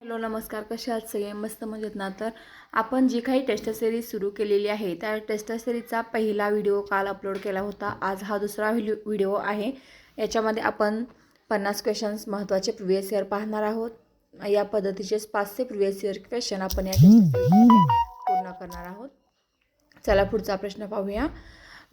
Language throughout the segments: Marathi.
हॅलो नमस्कार, कसे आहात सगळे? मस्त मजेत ना? तर आपण जी काही टेस्ट सिरीज सुरू केलेली आहे त्या टेस्ट सिरीजचा पहिला व्हिडिओ काल अपलोड केला होता. आज हा दुसरा व्हिडिओ आहे. याच्यामध्ये आपण 50 क्वेश्चन्स महत्त्वाचे प्रिव्हियस इयर पाहणार आहोत. या पद्धतीचे 500 प्रिव्हियस इयर क्वेश्चन आपण या टेस्ट सिरीजमध्ये पूर्ण करणार आहोत. चला पुढचा प्रश्न पाहूया.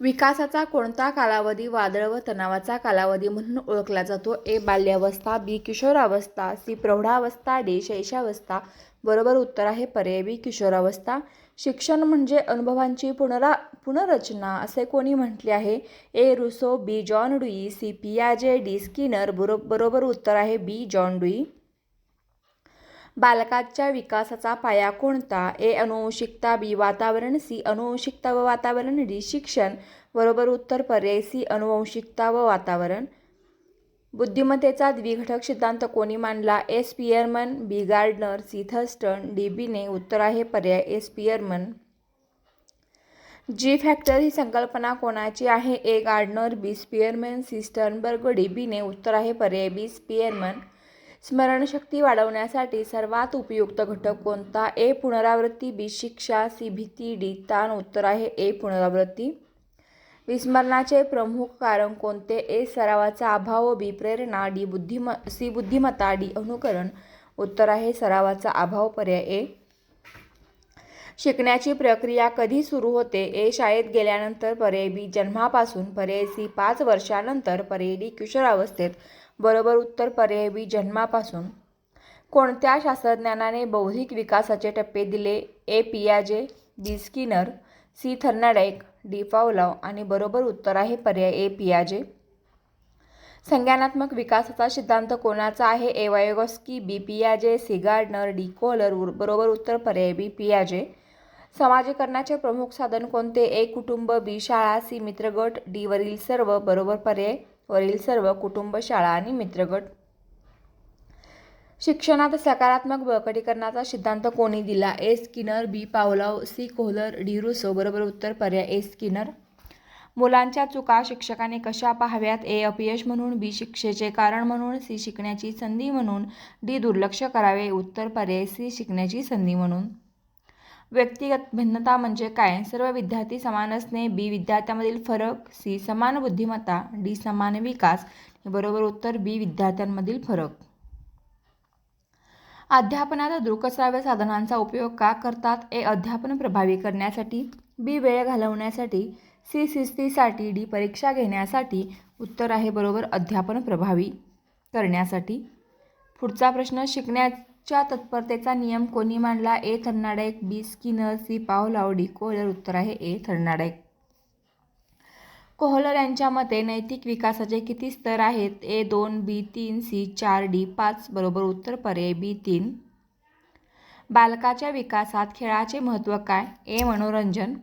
विकासाचा कोणता कालावधी वादळ व तणावाचा कालावधी म्हणून ओळखला जातो? ए बाल्यावस्था, बी किशोरावस्था, सी प्रौढावस्था, डी शैशवावस्था. बरोबर उत्तर आहे पर्याय बी किशोरावस्था. शिक्षण म्हणजे अनुभवांची पुनर्रचना असे कोणी म्हटले आहे? A Rousseau, B John Dewey, C पियाजे, डी स्किनर. बरोबर उत्तर आहे बी जॉन डुई. बालकाच्या विकासाचा पाया कोणता? ए अनुवंशिकता, बी वातावरण, सी अनुवंशिकता व वातावरण, डी शिक्षण. बरोबर उत्तर पर्याय सी अनुवंशिकता व वातावरण. बुद्धिमत्तेचा द्विघटक सिद्धांत कोणी मांडला? ए स्पियरमन, बी गार्डनर, सी थर्स्टन, डी बीने. उत्तर आहे पर्याय ए स्पियरमन. जी फॅक्टर ही संकल्पना कोणाची आहे? ए गार्डनर, बी स्पियरमन, सी स्टर्नबर्ग, डी बीने. उत्तर आहे पर्याय बी स्पियरमन. स्मरणशक्ती वाढवण्यासाठी सर्वात उपयुक्त घटक कोणता? ए पुनरावृत्ती, बी शिक्षा, सी भीती, डी ताण. उत्तर आहे ए पुनरावृत्ती. विस्मरणाचे प्रमुख कारण कोणते? ए सरावाचा अभाव, बी प्रेरणा, सी बुद्धिमत्ता, डी अनुकरण. उत्तर आहे सरावाचा अभाव पर्याय ए. शिकण्याची प्रक्रिया कधी सुरू होते? ए शाळेत गेल्यानंतर, पर्याय बी जन्मापासून, पर्याय सी 5 वर्षानंतर, पर्याय डी किशोरावस्थेत. बरोबर उत्तर पर्याय बी जन्मापासून. कोणत्या शास्त्रज्ञानाने बौद्धिक विकासाचे टप्पे दिले? ए पियाजे, बी स्किनर, सी थर्नाडाईक, डी पावलॉव. आणि बरोबर उत्तर आहे पर्याय ए पियाजे. संज्ञानात्मक विकासाचा सिद्धांत कोणाचा आहे? ए वायगॉस्की, बी पियाजे, सी गार्डनर, डी कोहलर. बरोबर उत्तर पर्याय बी पियाजे. समाजीकरणाचे प्रमुख साधन कोणते? ए कुटुंब, बी शाळा, सी मित्रगट, डी वरील सर्व. बरोबर पर्याय वरील सर्व, कुटुंब, शाळा आणि मित्रगट. शिक्षणात सकारात्मक बळकटीकरणाचा सिद्धांत कोणी दिला? ए स्किनर, बी पावलॉव, सी कोहलर, डी रुसो. बरोबर उत्तर पर्याय ए स्किनर. मुलांच्या चुका शिक्षकाने कशा पाहाव्यात? ए अपयश म्हणून, बी शिक्षेचे कारण म्हणून, सी शिकण्याची संधी म्हणून, डी दुर्लक्ष करावे. उत्तर पर्याय सी शिकण्याची संधी म्हणून. व्यक्तिगत भिन्नता म्हणजे काय? सर्व विद्यार्थी समान असणे, बी विद्यार्थ्यांमधील फरक, सी समान बुद्धिमत्ता, डी समान विकास. बरोबर उत्तर बी विद्यार्थ्यांमधील फरक. अध्यापनात दृकश्राव्य साधनांचा उपयोग का करतात? ए अध्यापन प्रभावी करण्यासाठी, बी वेळ घालवण्यासाठी, सी शिस्तीसाठी, डी परीक्षा घेण्यासाठी. उत्तर आहे बरोबर अध्यापन प्रभावी करण्यासाठी. पुढचा प्रश्न. शिकण्याच्या तत्परतेचा नियम कोणी मांडला? ए थर्नाडाईक, बी Skinner, C Pavlov, D Kohler. उत्तर आहे ए थर्नाडाईक. कोहलर यांच्या मते नैतिक विकासाचे किती स्तर आहेत? ए 2, बी 3, सी 4, डी 5. बरोबर उत्तर पर्याय बी 3. बालकाच्या विकासात खेळाचे महत्त्व काय? ए मनोरंजन,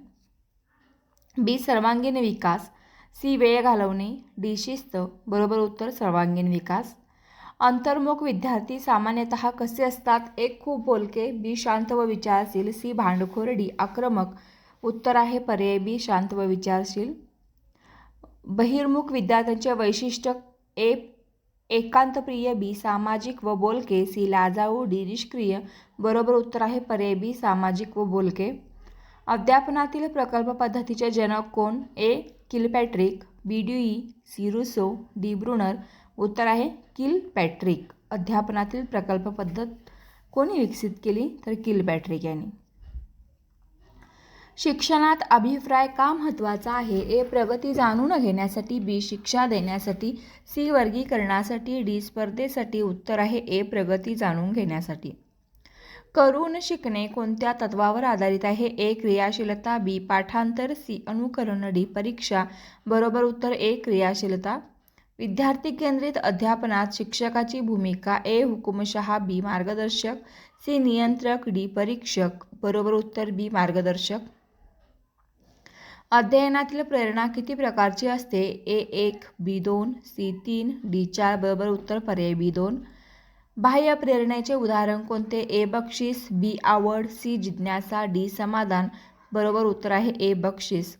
बी सर्वांगीण विकास, सी वेळ घालवणे, डी शिस्त. बरोबर उत्तर सर्वांगीण विकास. अंतर्मुख विद्यार्थी सामान्यतः कसे असतात? ए खूप बोलके, बी शांत व विचारशील, सी भांडखोर, डी आक्रमक. उत्तर आहे पर्याय बी शांत व विचारशील. बहिर्मुख विद्यार्थ्यांचे वैशिष्ट्य? ए एकांतप्रिय, बी सामाजिक व बोलके, सी लाजाळू, डी निष्क्रिय. बरोबर उत्तर आहे पर्याय बी सामाजिक व बोलके. अध्यापनातील प्रकल्प पद्धतीचे जनक कोण? ए किलपॅट्रिक, बी ड्यूई, सी रुसो, डी ब्रुनर. उत्तर आहे किलपॅट्रिक. अध्यापनातील प्रकल्प पद्धत कोणी विकसित केली? तर किलपॅट्रिक यांनी. शिक्षणात अभिप्राय का महत्त्वाचा आहे? ए प्रगती जाणून घेण्यासाठी, बी शिक्षा देण्यासाठी, सी वर्गीकरणासाठी, डी स्पर्धेसाठी. उत्तर आहे ए प्रगती जाणून घेण्यासाठी. करून शिकणे कोणत्या तत्वावर आधारित आहे? ए क्रियाशीलता, बी पाठांतर, सी अनुकरण, डी परीक्षा. बरोबर उत्तर ए क्रियाशीलता. विद्यार्थी केंद्रित अध्यापनात शिक्षकाची भूमिका? ए हुकुमशहा, बी मार्गदर्शक, सी नियंत्रक, डी परीक्षक. बरोबर उत्तर बी मार्गदर्शक. अध्ययनातील प्रेरणा किती प्रकारची असते? ए 1, बी 2, सी 3, डी 4. बरोबर उत्तर पर्याय बी 2. बाह्य प्रेरणेचे उदाहरण कोणते? ए बक्षीस, बी आवड, सी जिज्ञासा, डी समाधान. बरोबर उत्तर आहे ए बक्षीस.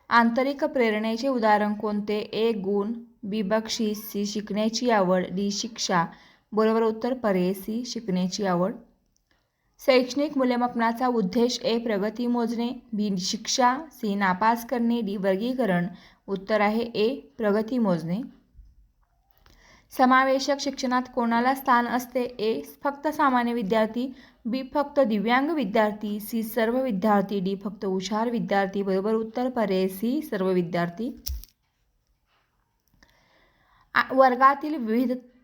आंतरिक प्रेरणेचे उदाहरण कोणते? ए गुण, बी बक्षीस, सी शिकण्याची आवड, डी शिक्षा. बरोबर उत्तर पर्याय सी शिकण्याची आवड. शैक्षणिक मूल्यमापनाचा उद्देश ए प्रगती मोजणे, बी शिक्षा, सी नापास करणे, डी वर्गीकरण. उत्तर आहे ए प्रगती मोजणे. समावेशक शिक्षणात कोणाला स्थान असते? ए फक्त सामान्य विद्यार्थी, बी फक्त दिव्यांग विद्यार्थी, सी सर्व विद्यार्थी, डी फक्त हुशार विद्यार्थी. बरोबर उत्तर पर्याय सी सर्व विद्यार्थी. वर्गातील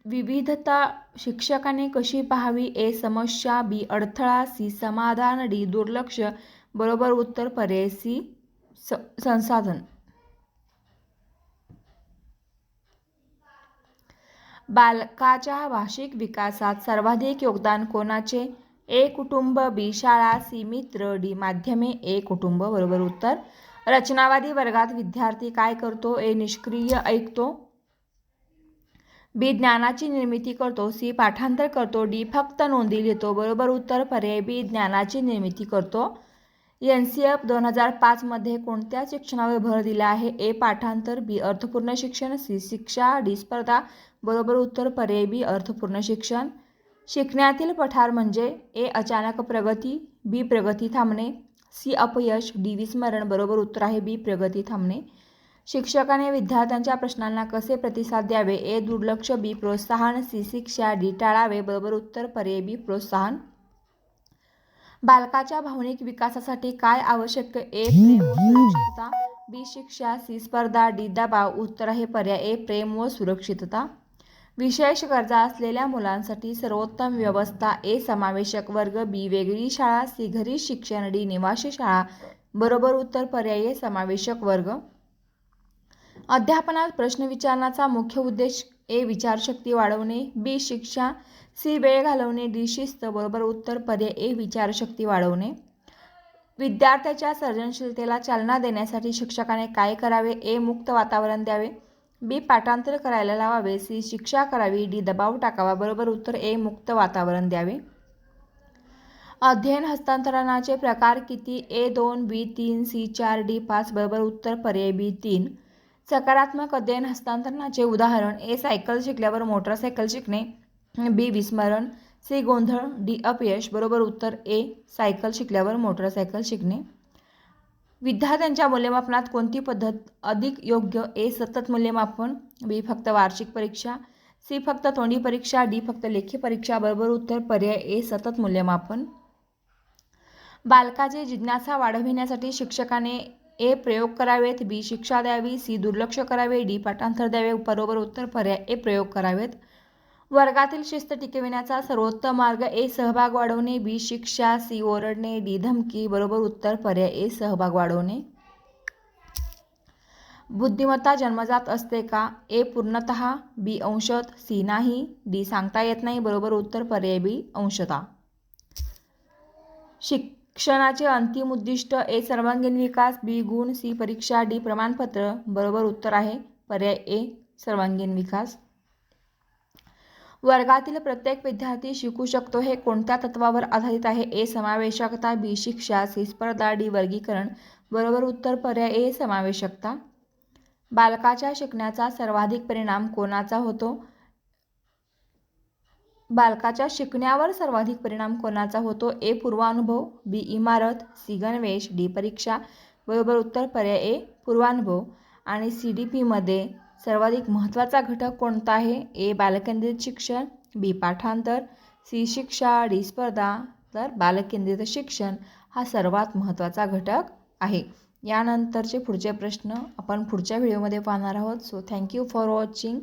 विविधता शिक्षकाने कशी पाहावी? ए समस्या, बी अडथळा, सी समाधान, डी दुर्लक्ष. बरोबर उत्तर पर्याय सी संसाधन. बालकाच्या भाषिक विकासात सर्वाधिक योगदान कोणाचे? ए कुटुंब, बी शाळा, सी मित्र, डी माध्यमे. ए कुटुंब. बरोबर उत्तर. रचनावादी वर्गात विद्यार्थी काय करतो? ए निष्क्रिय ऐकतो, बी ज्ञानाची निर्मिती करतो, सी पाठांतर करतो, डी फक्त नोंदी लिहितो. बरोबर उत्तर पर्याय बी ज्ञानाची निर्मिती करतो. NCF 2005 मध्ये कोणत्या शिक्षणावर भर दिला आहे? ए पाठांतर, बी अर्थपूर्ण शिक्षण, सी शिक्षा, डी स्पर्धा. बरोबर उत्तर पर्याय बी अर्थपूर्ण शिक्षण. शिकण्यातील पठार म्हणजे? ए अचानक प्रगती, बी प्रगती थांबणे, सी अपयश, डी विस्मरण. बरोबर उत्तर आहे बी प्रगती थांबणे. शिक्षकाने विद्यार्थ्यांच्या प्रश्नांना कसे प्रतिसाद द्यावे? ए दुर्लक्ष, बी प्रोत्साहन, सी शिक्षा, डी टाळावे. बरोबर उत्तर पर्याय बी प्रोत्साहन. बालकाच्या भावनिक विकासासाठी काय आवश्यक? ए प्रेम व सुरक्षितता, बी शिक्षा, सी स्पर्धा, डी दबाव. उत्तर आहे पर्याय ए प्रेम व सुरक्षितता. विशेष गरजा असलेल्या मुलांसाठी सर्वोत्तम व्यवस्था? ए समावेशक वर्ग, बी वेगळी शाळा, सी घरी शिक्षण, डी निवासी शाळा. बरोबर उत्तर पर्याय ए समावेशक वर्ग. अध्यापनात प्रश्न विचारण्याचा मुख्य उद्देश? ए विचारशक्ती वाढवणे, बी शिक्षा, सी वेळ घालवणे, डी शिस्त. बरोबर उत्तर पर्याय ए विचारशक्ती वाढवणे. विद्यार्थ्याच्या सर्जनशीलतेला चालना देण्यासाठी शिक्षकाने काय करावे? ए मुक्त वातावरण द्यावे, बी पाठांतर करायला लावावे, सी शिक्षा करावी, डी दबाव टाकावा. बरोबर उत्तर ए मुक्त वातावरण द्यावे. अध्ययन हस्तांतरणाचे प्रकार किती? ए 2, बी 3, सी 4, डी 5. बरोबर उत्तर पर्याय बी 3. सकारात्मक अध्ययन हस्तांतरणाचे उदाहरण? ए सायकल शिकल्यावर मोटरसायकल शिकणे, बी विस्मरण, सी गोंधळ, डी अपयश. बरोबर उत्तर ए सायकल शिकल्यावर मोटरसायकल शिकणे. विद्यार्थ्यांच्या मूल्यमापनात कोणती पद्धत अधिक योग्य? ए सतत मूल्यमापन, बी फक्त वार्षिक परीक्षा, सी फक्त तोंडी परीक्षा, डी फक्त लेखी परीक्षा. बरोबर उत्तर पर्याय ए सतत मूल्यमापन. बालकाची जिज्ञासा वाढविण्यासाठी शिक्षकाने ए प्रयोग करावेत, बी शिक्षा द्यावी, सी दुर्लक्ष करावे, डी पाठांतर द्यावे. बरोबर उत्तर पर्याय ए प्रयोग करावेत. वर्गातील शिस्त टिकविण्याचा सर्वोत्तम मार्ग? ए सहभाग वाढवणे, बी शिक्षा, सी ओरडणे, डी धमकी. बरोबर उत्तर पर्याय ए सहभाग वाढवणे. बुद्धिमत्ता जन्मजात असते का? ए पूर्णतः, बी अंशतः, सी नाही, डी सांगता येत नाही. बरोबर उत्तर पर्याय बी अंशतः. शिक्षणाचे अंतिम उद्दिष्ट? ए सर्वांगीण विकास, बी गुण, सी परीक्षा, डी प्रमाणपत्र. बरोबर उत्तर आहे पर्याय ए सर्वांगीण विकास. वर्गातील प्रत्येक विद्यार्थी शिकू शकतो हे कोणत्या तत्वावर आधारित आहे? ए समावेशकता, बी शिक्षा, सी स्पर्धा, डी वर्गीकरण. बरोबर उत्तर पर्याय ए समावेशकता. बालकाच्या शिकण्याचा सर्वाधिक परिणाम कोणाचा होतो? बालकाच्या शिकण्यावर सर्वाधिक परिणाम कोणाचा होतो? ए पूर्वानुभव, बी इमारत, सी गणवेश, डी परीक्षा. बरोबर उत्तर पर्याय ए पूर्वानुभव. आणि CDP मध्ये सर्वाधिक महत्त्वाचा घटक कोणता आहे? ए बालकेंद्रित शिक्षण, बी पाठांतर, सी शिक्षा, डी स्पर्धा. तर बालकेंद्रित शिक्षण हा सर्वात महत्त्वाचा घटक आहे. यानंतरचे पुढचे प्रश्न आपण पुढच्या व्हिडिओमध्ये पाहणार आहोत. So thank you for watching.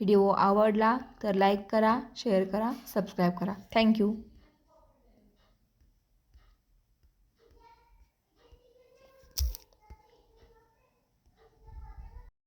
Video आवडला तर लाईक करा, शेअर करा, सबस्क्राईब करा. थँक्यू.